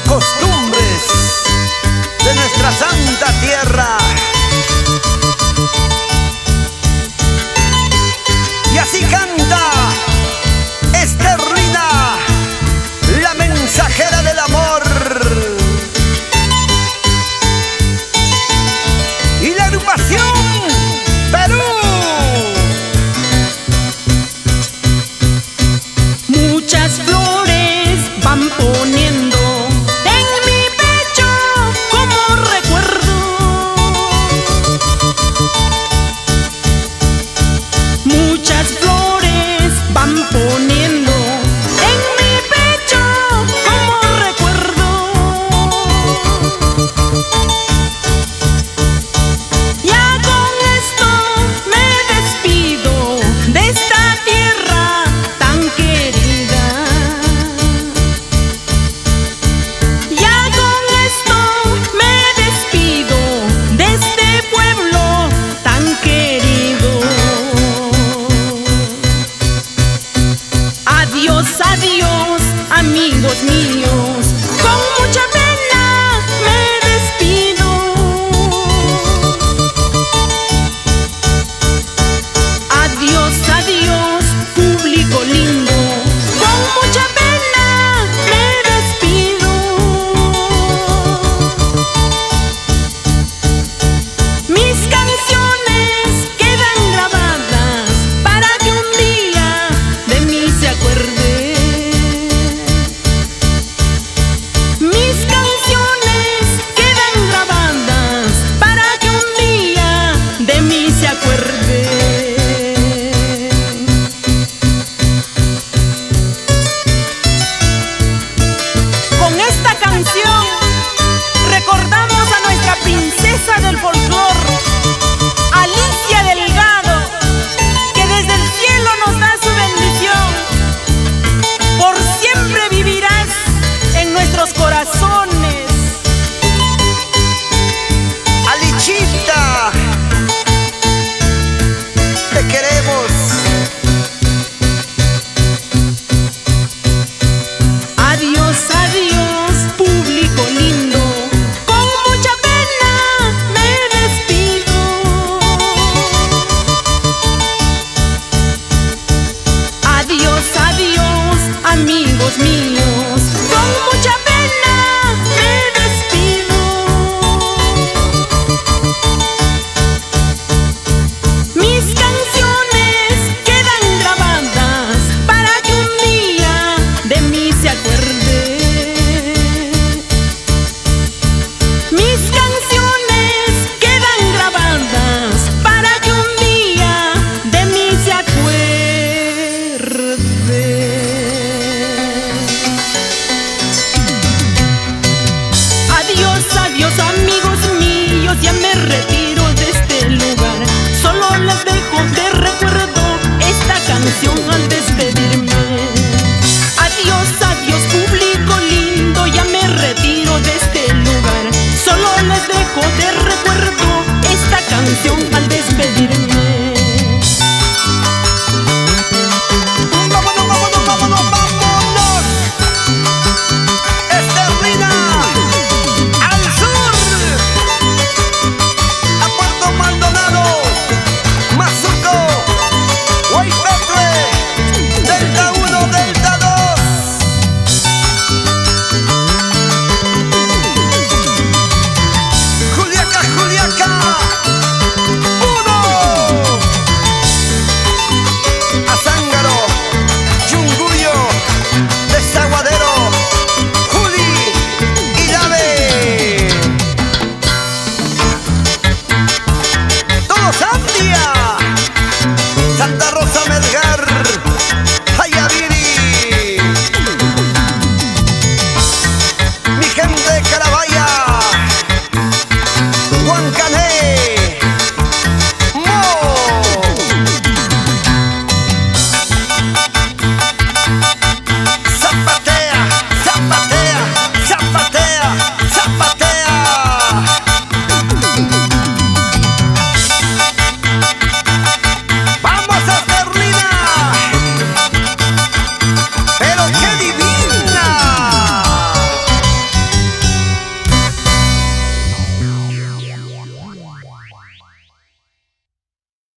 Costumbres de nuestra santa tierra. Y así canta Esterlina, la mensajera del amor. Y la agrupación Perú. Muchas flores van poniendo en mi pecho como recuerdo. Muchas flores van poniendo en mi pecho como recuerdo. Ya con esto me despido de esta tierra tan querida. Ya con esto me despido de este pueblo tan querido. Adiós, adiós, amigos míos, con mucha pena me despido. Adiós, adiós, público lindo, con mucha pena me despido. Mis canciones quedan grabadas para que un día de mí se acuerde. Mis canciones quedan grabadas para que un día de mí se acuerde. Con esta canción recordamos a nuestra princesa del folclor, Alicia Delgado, que desde el cielo nos da su bendición. Por siempre vivirás en nuestros corazones. Alichita, te queremos. Adiós, adiós, público lindo, con mucha pena me despido. Adiós, adiós, amigos míos.